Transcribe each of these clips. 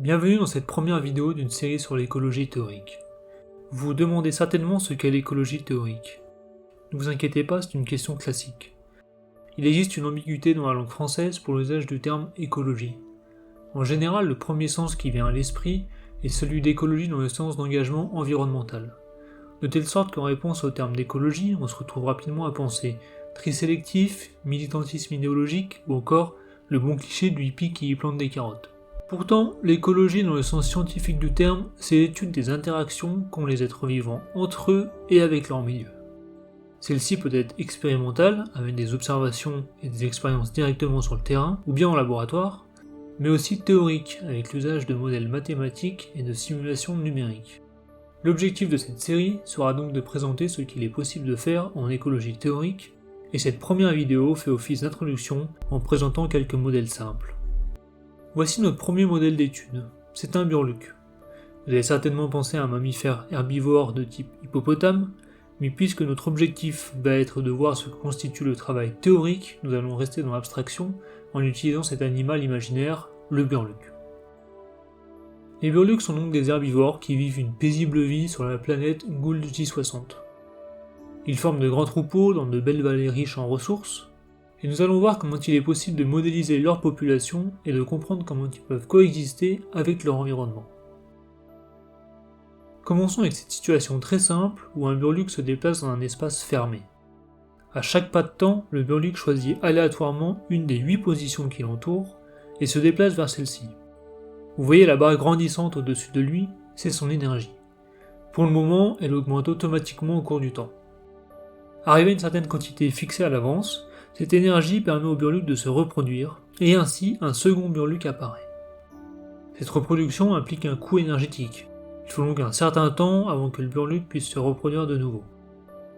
Bienvenue dans cette première vidéo d'une série sur l'écologie théorique. Vous vous demandez certainement ce qu'est l'écologie théorique. Ne vous inquiétez pas, c'est une question classique. Il existe une ambiguïté dans la langue française pour l'usage du terme écologie. En général, le premier sens qui vient à l'esprit est celui d'écologie dans le sens d'engagement environnemental. De telle sorte qu'en réponse au terme d'écologie, on se retrouve rapidement à penser tri sélectif, militantisme idéologique ou encore le bon cliché du hippie qui y plante des carottes. Pourtant, l'écologie dans le sens scientifique du terme, c'est l'étude des interactions qu'ont les êtres vivants entre eux et avec leur milieu. Celle-ci peut être expérimentale, avec des observations et des expériences directement sur le terrain, ou bien en laboratoire, mais aussi théorique, avec l'usage de modèles mathématiques et de simulations numériques. L'objectif de cette série sera donc de présenter ce qu'il est possible de faire en écologie théorique, et cette première vidéo fait office d'introduction en présentant quelques modèles simples. Voici notre premier modèle d'étude, c'est un burluc. Vous avez certainement pensé à un mammifère herbivore de type hippopotame, mais puisque notre objectif va être de voir ce que constitue le travail théorique, nous allons rester dans l'abstraction en utilisant cet animal imaginaire, le burluc. Les burlucs sont donc des herbivores qui vivent une paisible vie sur la planète Gould J60. Ils forment de grands troupeaux dans de belles vallées riches en ressources, et nous allons voir comment il est possible de modéliser leur population et de comprendre comment ils peuvent coexister avec leur environnement. Commençons avec cette situation très simple où un burluc se déplace dans un espace fermé. À chaque pas de temps, le burluc choisit aléatoirement une des 8 positions qui l'entourent et se déplace vers celle-ci. Vous voyez la barre grandissante au-dessus de lui, c'est son énergie. Pour le moment, elle augmente automatiquement au cours du temps. Arrivé à une certaine quantité fixée à l'avance, cette énergie permet au burluc de se reproduire, et ainsi un second burluc apparaît. Cette reproduction implique un coût énergétique. Il faut donc un certain temps avant que le burluc puisse se reproduire de nouveau.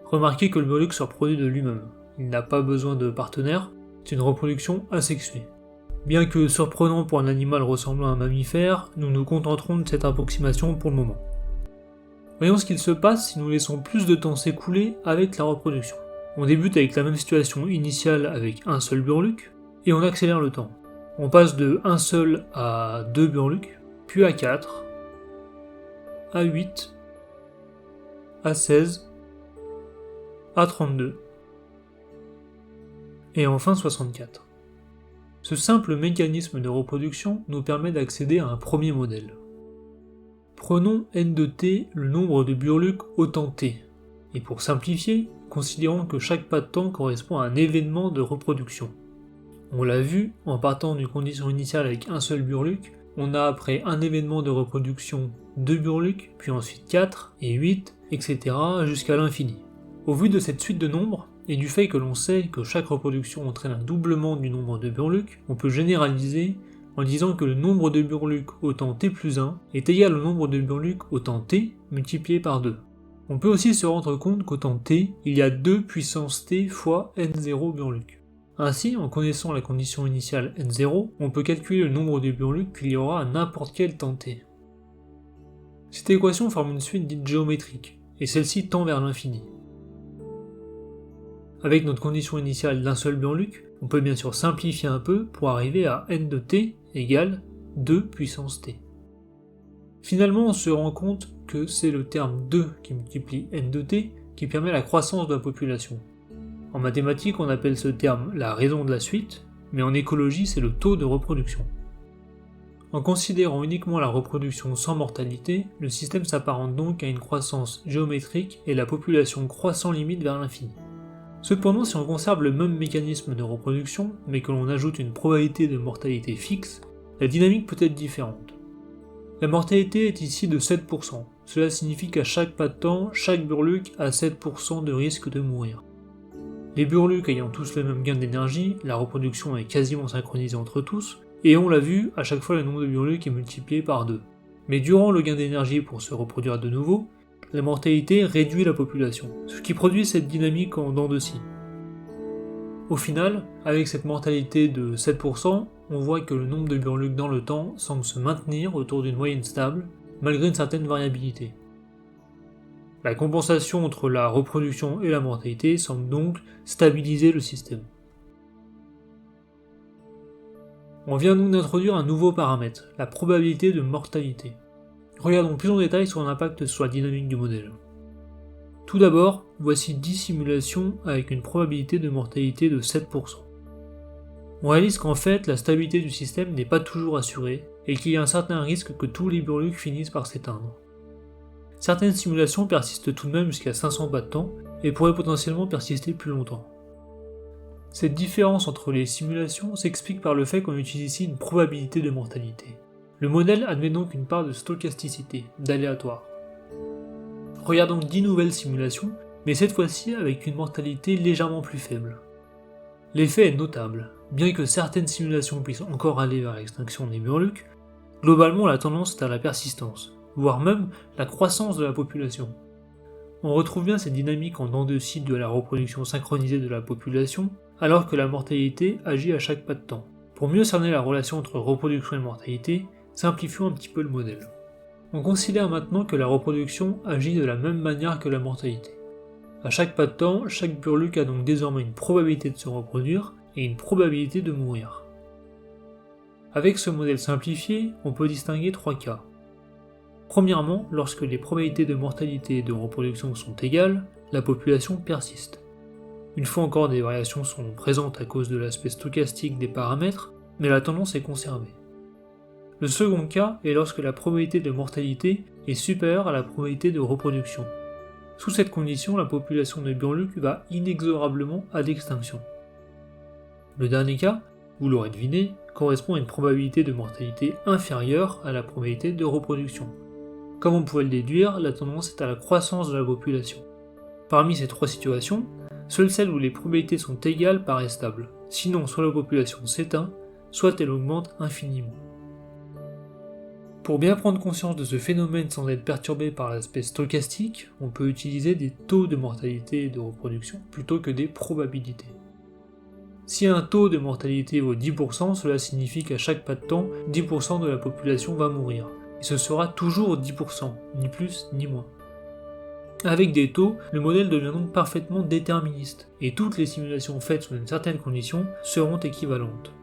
Remarquez que le burluc se reproduit de lui-même. Il n'a pas besoin de partenaire, c'est une reproduction asexuée. Bien que surprenant pour un animal ressemblant à un mammifère, nous nous contenterons de cette approximation pour le moment. Voyons ce qu'il se passe si nous laissons plus de temps s'écouler avec la reproduction. On débute avec la même situation initiale avec un seul burluc, et on accélère le temps. On passe de un seul à 2 burlucs, puis à 4, à 8, à 16, à 32, et enfin 64. Ce simple mécanisme de reproduction nous permet d'accéder à un premier modèle. Prenons n de t le nombre de burlucs au temps t, et pour simplifier, considérons que chaque pas de temps correspond à un événement de reproduction. On l'a vu, en partant d'une condition initiale avec un seul burluc, on a après un événement de reproduction 2 burlucs, puis ensuite 4 et 8, etc. jusqu'à l'infini. Au vu de cette suite de nombres, et du fait que l'on sait que chaque reproduction entraîne un doublement du nombre de burlucs, on peut généraliser en disant que le nombre de burlucs au temps t plus 1 est égal au nombre de burlucs au temps t multiplié par 2. On peut aussi se rendre compte qu'au temps t, il y a 2 puissance t fois n0 burlucs. Ainsi, en connaissant la condition initiale n0, on peut calculer le nombre de burlucs qu'il y aura à n'importe quel temps t. Cette équation forme une suite dite géométrique, et celle-ci tend vers l'infini. Avec notre condition initiale d'un seul burluc, on peut bien sûr simplifier un peu pour arriver à n de t égale 2 puissance t. Finalement, on se rend compte que c'est le terme 2 qui multiplie n de t qui permet la croissance de la population. En mathématiques, on appelle ce terme la raison de la suite, mais en écologie, c'est le taux de reproduction. En considérant uniquement la reproduction sans mortalité, le système s'apparente donc à une croissance géométrique et la population croît sans limite vers l'infini. Cependant, si on conserve le même mécanisme de reproduction, mais que l'on ajoute une probabilité de mortalité fixe, la dynamique peut être différente. La mortalité est ici de 7%, cela signifie qu'à chaque pas de temps, chaque burluc a 7% de risque de mourir. Les burlucs ayant tous le même gain d'énergie, la reproduction est quasiment synchronisée entre tous, et on l'a vu, à chaque fois le nombre de burlucs est multiplié par 2. Mais durant le gain d'énergie pour se reproduire de nouveau, la mortalité réduit la population, ce qui produit cette dynamique en dents de scie. Au final, avec cette mortalité de 7%, on voit que le nombre de burlucs dans le temps semble se maintenir autour d'une moyenne stable, malgré une certaine variabilité. La compensation entre la reproduction et la mortalité semble donc stabiliser le système. On vient donc d'introduire un nouveau paramètre, la probabilité de mortalité. Regardons plus en détail son impact sur la dynamique du modèle. Tout d'abord, voici 10 simulations avec une probabilité de mortalité de 7%. On réalise qu'en fait, la stabilité du système n'est pas toujours assurée et qu'il y a un certain risque que tous les burlucs finissent par s'éteindre. Certaines simulations persistent tout de même jusqu'à 500 pas de temps et pourraient potentiellement persister plus longtemps. Cette différence entre les simulations s'explique par le fait qu'on utilise ici une probabilité de mortalité. Le modèle admet donc une part de stochasticité, d'aléatoire. Regardons 10 nouvelles simulations, mais cette fois-ci avec une mortalité légèrement plus faible. L'effet est notable. Bien que certaines simulations puissent encore aller vers l'extinction des burlucs, globalement la tendance est à la persistance, voire même la croissance de la population. On retrouve bien cette dynamique en dents de scie de la reproduction synchronisée de la population, alors que la mortalité agit à chaque pas de temps. Pour mieux cerner la relation entre reproduction et mortalité, simplifions un petit peu le modèle. On considère maintenant que la reproduction agit de la même manière que la mortalité. À chaque pas de temps, chaque burluc a donc désormais une probabilité de se reproduire et une probabilité de mourir. Avec ce modèle simplifié, on peut distinguer 3 cas. Premièrement, lorsque les probabilités de mortalité et de reproduction sont égales, la population persiste. Une fois encore, des variations sont présentes à cause de l'aspect stochastique des paramètres, mais la tendance est conservée. Le second cas est lorsque la probabilité de mortalité est supérieure à la probabilité de reproduction. Sous cette condition, la population de burlucs va inexorablement à l'extinction. Le dernier cas, vous l'aurez deviné, correspond à une probabilité de mortalité inférieure à la probabilité de reproduction. Comme on pouvait le déduire, la tendance est à la croissance de la population. Parmi ces 3 situations, seule celle où les probabilités sont égales paraît stable, sinon soit la population s'éteint, soit elle augmente infiniment. Pour bien prendre conscience de ce phénomène sans être perturbé par l'aspect stochastique, on peut utiliser des taux de mortalité et de reproduction plutôt que des probabilités. Si un taux de mortalité vaut 10%, cela signifie qu'à chaque pas de temps, 10% de la population va mourir. Et ce sera toujours 10%, ni plus ni moins. Avec des taux, le modèle devient donc parfaitement déterministe, et toutes les simulations faites sous une certaine condition seront équivalentes.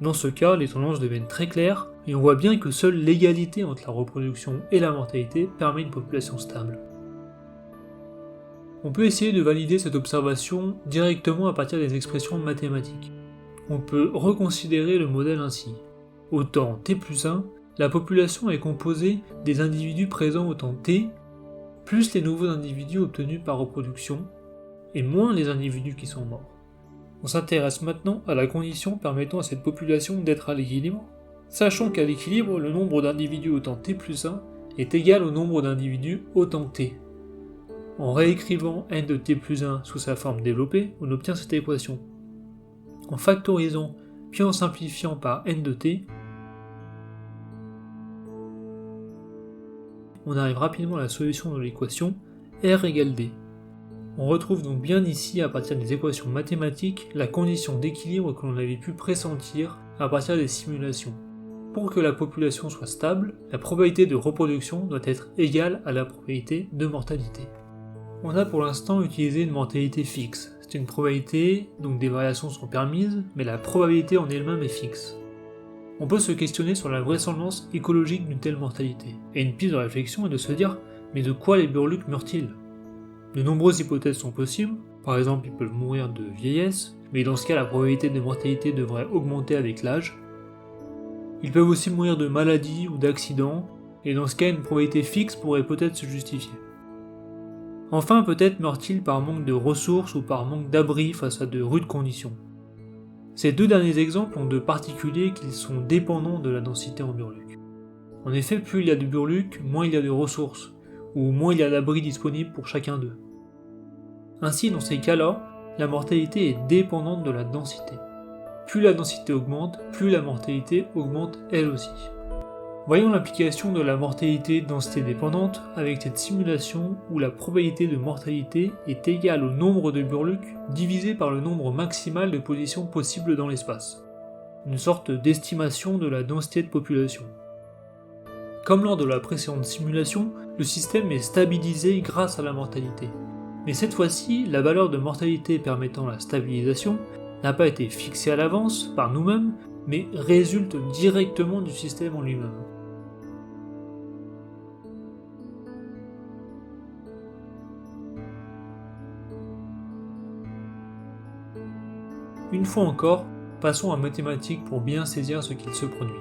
Dans ce cas, les tendances deviennent très claires, et on voit bien que seule l'égalité entre la reproduction et la mortalité permet une population stable. On peut essayer de valider cette observation directement à partir des expressions mathématiques. On peut reconsidérer le modèle ainsi. Au temps t+1, la population est composée des individus présents au temps t, plus les nouveaux individus obtenus par reproduction, et moins les individus qui sont morts. On s'intéresse maintenant à la condition permettant à cette population d'être à l'équilibre. Sachons qu'à l'équilibre, le nombre d'individus au temps t+1 est égal au nombre d'individus au temps t. En réécrivant n de t+1 sous sa forme développée, on obtient cette équation. En factorisant, puis en simplifiant par n de t, on arrive rapidement à la solution de l'équation R égale D. On retrouve donc bien ici, à partir des équations mathématiques, la condition d'équilibre que l'on avait pu pressentir à partir des simulations. Pour que la population soit stable, la probabilité de reproduction doit être égale à la probabilité de mortalité. On a pour l'instant utilisé une mortalité fixe. C'est une probabilité, donc des variations sont permises, mais la probabilité en elle-même est fixe. On peut se questionner sur la vraisemblance écologique d'une telle mortalité, et une piste de réflexion est de se dire « mais de quoi les burlucs meurent-ils » De nombreuses hypothèses sont possibles, par exemple ils peuvent mourir de vieillesse, mais dans ce cas la probabilité de mortalité devrait augmenter avec l'âge. Ils peuvent aussi mourir de maladie ou d'accident, et dans ce cas une probabilité fixe pourrait peut-être se justifier. Enfin peut-être meurent-ils par manque de ressources ou par manque d'abri face à de rudes conditions. Ces 2 derniers exemples ont de particulier qu'ils sont dépendants de la densité en burlucs. En effet, plus il y a de burlucs, moins il y a de ressources, ou moins il y a d'abris disponibles pour chacun d'eux. Ainsi, dans ces cas-là, la mortalité est dépendante de la densité. Plus la densité augmente, plus la mortalité augmente elle aussi. Voyons l'application de la mortalité densité dépendante avec cette simulation où la probabilité de mortalité est égale au nombre de burlucs divisé par le nombre maximal de positions possibles dans l'espace. Une sorte d'estimation de la densité de population. Comme lors de la précédente simulation, le système est stabilisé grâce à la mortalité. Mais cette fois-ci, la valeur de mortalité permettant la stabilisation n'a pas été fixée à l'avance par nous-mêmes, mais résulte directement du système en lui-même. Une fois encore, passons à mathématiques pour bien saisir ce qu'il se produit.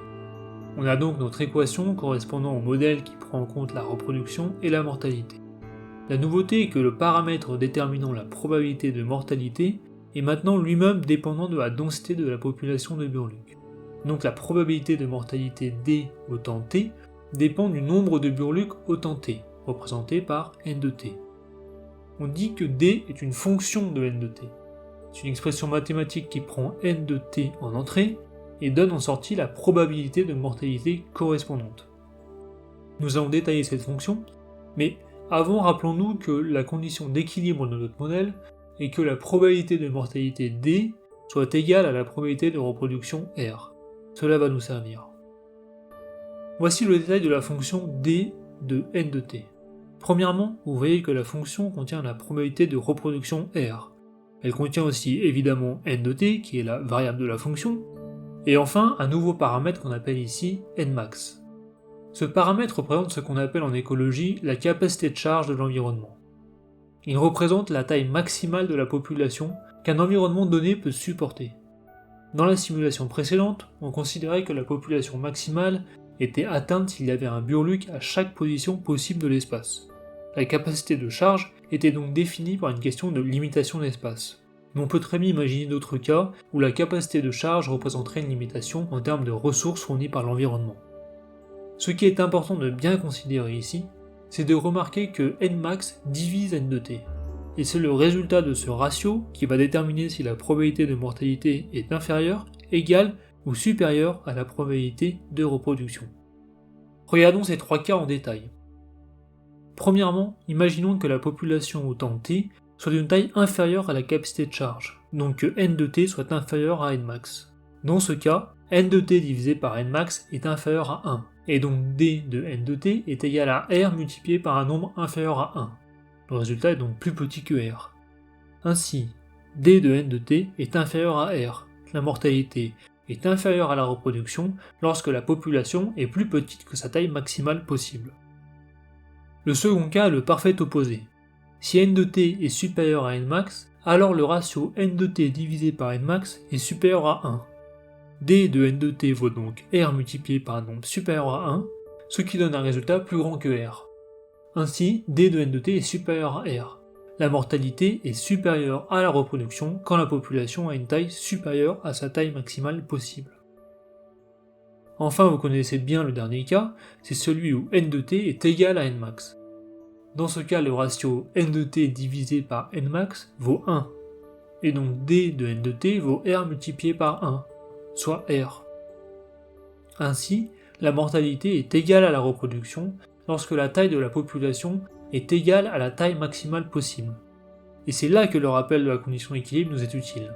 On a donc notre équation correspondant au modèle qui prend en compte la reproduction et la mortalité. La nouveauté est que le paramètre déterminant la probabilité de mortalité est maintenant lui-même dépendant de la densité de la population de burluques. Donc la probabilité de mortalité D au temps t dépend du nombre de burluques au temps t, représenté par n de t. On dit que D est une fonction de n de t. C'est une expression mathématique qui prend n de t en entrée et donne en sortie la probabilité de mortalité correspondante. Nous allons détailler cette fonction, mais avant rappelons-nous que la condition d'équilibre de notre modèle est que la probabilité de mortalité D soit égale à la probabilité de reproduction R. Cela va nous servir. Voici le détail de la fonction D de n de t. Premièrement, vous voyez que la fonction contient la probabilité de reproduction R. Elle contient aussi évidemment n de t, qui est la variable de la fonction, et enfin un nouveau paramètre qu'on appelle ici nmax. Ce paramètre représente ce qu'on appelle en écologie la capacité de charge de l'environnement. Il représente la taille maximale de la population qu'un environnement donné peut supporter. Dans la simulation précédente, on considérait que la population maximale était atteinte s'il y avait un burluc à chaque position possible de l'espace. La capacité de charge était donc définie par une question de limitation d'espace. Mais on peut très bien imaginer d'autres cas où la capacité de charge représenterait une limitation en termes de ressources fournies par l'environnement. Ce qui est important de bien considérer ici, c'est de remarquer que nmax divise n de t, et c'est le résultat de ce ratio qui va déterminer si la probabilité de mortalité est inférieure, égale ou supérieure à la probabilité de reproduction. Regardons ces trois cas en détail. Premièrement, imaginons que la population au temps t soit d'une taille inférieure à la capacité de charge, donc que n de t soit inférieur à nmax. Dans ce cas, n de t divisé par nmax est inférieur à 1, et donc d de n de t est égal à r multiplié par un nombre inférieur à 1. Le résultat est donc plus petit que r. Ainsi, d de n de t est inférieur à r. La mortalité est inférieure à la reproduction lorsque la population est plus petite que sa taille maximale possible. Le second cas est le parfait opposé. Si n de t est supérieur à nmax, alors le ratio n de t divisé par nmax est supérieur à 1. D de n de t vaut donc r multiplié par un nombre supérieur à 1, ce qui donne un résultat plus grand que r. Ainsi, d de n de t est supérieur à r. La mortalité est supérieure à la reproduction quand la population a une taille supérieure à sa taille maximale possible. Enfin, vous connaissez bien le dernier cas, c'est celui où n de t est égal à nmax. Dans ce cas, le ratio n de t divisé par nmax vaut 1, et donc d de n de t vaut r multiplié par 1, soit r. Ainsi, la mortalité est égale à la reproduction lorsque la taille de la population est égale à la taille maximale possible. Et c'est là que le rappel de la condition d'équilibre nous est utile.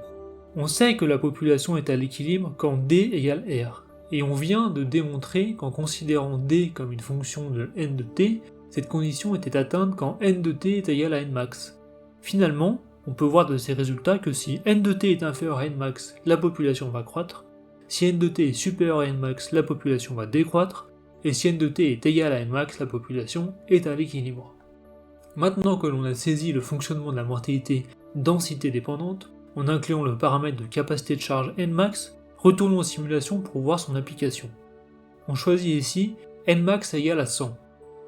On sait que la population est à l'équilibre quand d égale r, et on vient de démontrer qu'en considérant d comme une fonction de n de t, cette condition était atteinte quand n de t est égal à nmax. Finalement, on peut voir de ces résultats que si n de t est inférieur à nmax, la population va croître, si n de t est supérieur à nmax, la population va décroître, et si n de t est égal à nmax, la population est à l'équilibre. Maintenant que l'on a saisi le fonctionnement de la mortalité densité dépendante, en incluant le paramètre de capacité de charge nmax, retournons aux simulations pour voir son application. On choisit ici nmax égale à 100.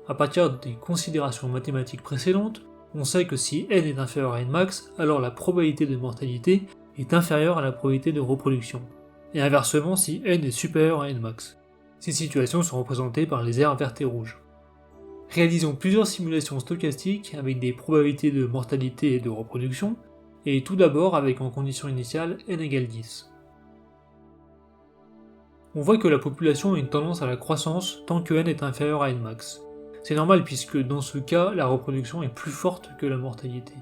À partir des considérations mathématiques précédentes, on sait que si n est inférieur à nmax, alors la probabilité de mortalité est inférieure à la probabilité de reproduction, et inversement si n est supérieur à nmax. Ces situations sont représentées par les aires vertes et rouges. Réalisons plusieurs simulations stochastiques avec des probabilités de mortalité et de reproduction, et tout d'abord avec en condition initiale n égale 10. On voit que la population a une tendance à la croissance tant que n est inférieur à nmax. C'est normal puisque dans ce cas, la reproduction est plus forte que la mortalité.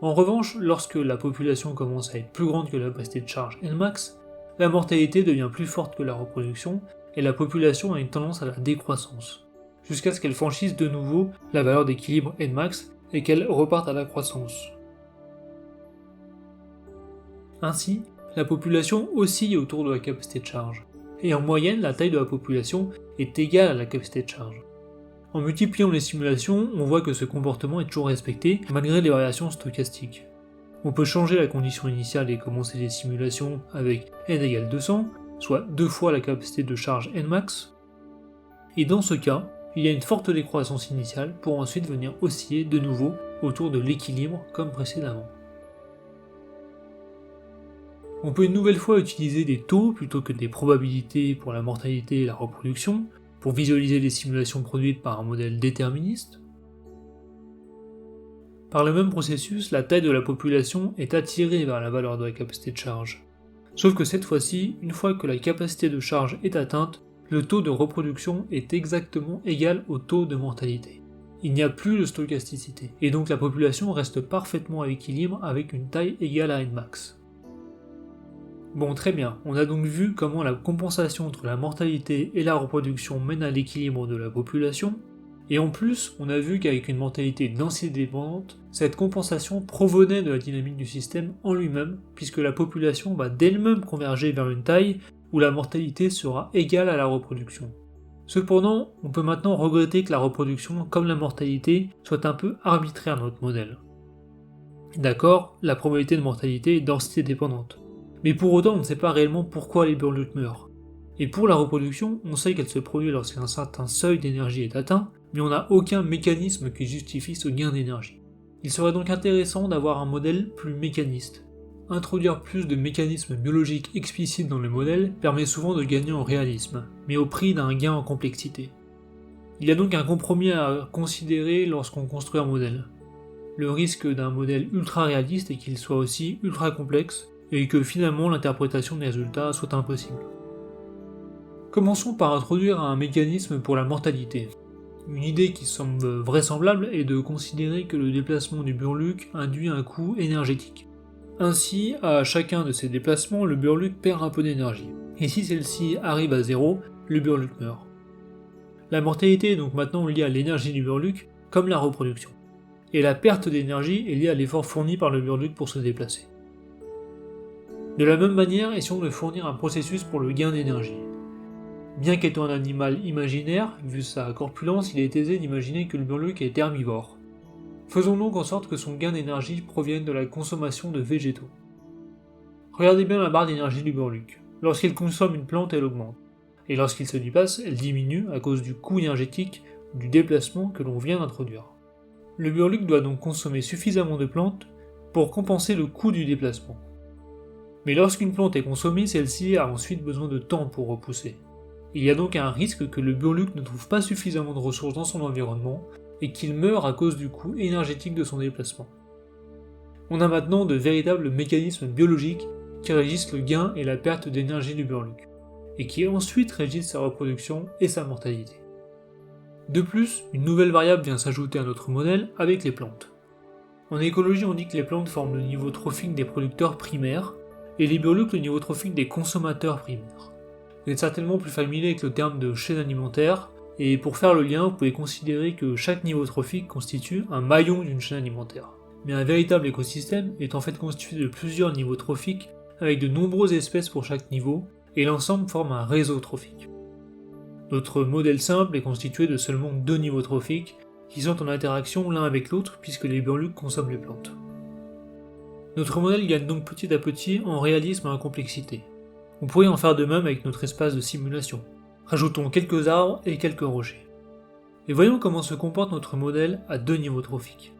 En revanche, lorsque la population commence à être plus grande que la capacité de charge nmax, la mortalité devient plus forte que la reproduction et la population a une tendance à la décroissance, jusqu'à ce qu'elle franchisse de nouveau la valeur d'équilibre nmax et qu'elle reparte à la croissance. Ainsi, la population oscille autour de la capacité de charge, et en moyenne, la taille de la population est égale à la capacité de charge. En multipliant les simulations, on voit que ce comportement est toujours respecté, malgré les variations stochastiques. On peut changer la condition initiale et commencer les simulations avec n égale 200, soit 2 fois la capacité de charge nmax, et dans ce cas, il y a une forte décroissance initiale pour ensuite venir osciller de nouveau autour de l'équilibre comme précédemment. On peut une nouvelle fois utiliser des taux plutôt que des probabilités pour la mortalité et la reproduction, pour visualiser les simulations produites par un modèle déterministe. Par le même processus, la taille de la population est attirée vers la valeur de la capacité de charge. Sauf que cette fois-ci, une fois que la capacité de charge est atteinte, le taux de reproduction est exactement égal au taux de mortalité. Il n'y a plus de stochasticité, et donc la population reste parfaitement à l'équilibre avec une taille égale à nmax. Bon, très bien, on a donc vu comment la compensation entre la mortalité et la reproduction mène à l'équilibre de la population, et en plus, on a vu qu'avec une mortalité densité dépendante, cette compensation provenait de la dynamique du système en lui-même, puisque la population va d'elle-même converger vers une taille où la mortalité sera égale à la reproduction. Cependant, on peut maintenant regretter que la reproduction, comme la mortalité, soit un peu arbitraire dans notre modèle. D'accord, la probabilité de mortalité est densité dépendante. Mais pour autant, on ne sait pas réellement pourquoi les burluts meurent. Et pour la reproduction, on sait qu'elle se produit lorsqu'un certain seuil d'énergie est atteint, mais on n'a aucun mécanisme qui justifie ce gain d'énergie. Il serait donc intéressant d'avoir un modèle plus mécaniste. Introduire plus de mécanismes biologiques explicites dans le modèle permet souvent de gagner en réalisme, mais au prix d'un gain en complexité. Il y a donc un compromis à considérer lorsqu'on construit un modèle. Le risque d'un modèle ultra réaliste est qu'il soit aussi ultra complexe, et que finalement l'interprétation des résultats soit impossible. Commençons par introduire un mécanisme pour la mortalité. Une idée qui semble vraisemblable est de considérer que le déplacement du Burluc induit un coût énergétique. Ainsi, à chacun de ces déplacements, le Burluc perd un peu d'énergie, et si celle-ci arrive à 0, le Burluc meurt. La mortalité est donc maintenant liée à l'énergie du Burluc, comme la reproduction, et la perte d'énergie est liée à l'effort fourni par le Burluc pour se déplacer. De la même manière, essayons de fournir un processus pour le gain d'énergie. Bien qu'étant un animal imaginaire, vu sa corpulence, il est aisé d'imaginer que le Burluc est herbivore. Faisons donc en sorte que son gain d'énergie provienne de la consommation de végétaux. Regardez bien la barre d'énergie du Burluc. Lorsqu'il consomme une plante, elle augmente, et lorsqu'il se déplace, elle diminue à cause du coût énergétique du déplacement que l'on vient d'introduire. Le Burluc doit donc consommer suffisamment de plantes pour compenser le coût du déplacement. Mais lorsqu'une plante est consommée, celle-ci a ensuite besoin de temps pour repousser. Il y a donc un risque que le Burluc ne trouve pas suffisamment de ressources dans son environnement et qu'il meure à cause du coût énergétique de son déplacement. On a maintenant de véritables mécanismes biologiques qui régissent le gain et la perte d'énergie du Burluc, et qui ensuite régissent sa reproduction et sa mortalité. De plus, une nouvelle variable vient s'ajouter à notre modèle avec les plantes. En écologie, on dit que les plantes forment le niveau trophique des producteurs primaires, et les Burlucs le niveau trophique des consommateurs primaires. Vous êtes certainement plus familier avec le terme de chaîne alimentaire, et pour faire le lien, vous pouvez considérer que chaque niveau trophique constitue un maillon d'une chaîne alimentaire. Mais un véritable écosystème est en fait constitué de plusieurs niveaux trophiques, avec de nombreuses espèces pour chaque niveau, et l'ensemble forme un réseau trophique. Notre modèle simple est constitué de seulement 2 niveaux trophiques, qui sont en interaction l'un avec l'autre puisque les Burlucs consomment les plantes. Notre modèle gagne donc petit à petit en réalisme et en complexité. On pourrait en faire de même avec notre espace de simulation. Rajoutons quelques arbres et quelques rochers. Et voyons comment se comporte notre modèle à 2 niveaux trophiques.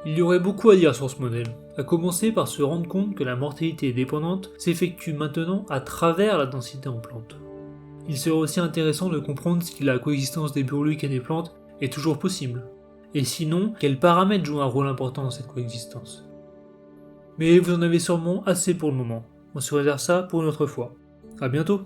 Il y aurait beaucoup à dire sur ce modèle, à commencer par se rendre compte que la mortalité dépendante s'effectue maintenant à travers la densité en plantes. Il serait aussi intéressant de comprendre si la coexistence des Burlucs et des plantes est toujours possible, et sinon, quels paramètres jouent un rôle important dans cette coexistence. Mais vous en avez sûrement assez pour le moment, on se réserve ça pour une autre fois. A bientôt.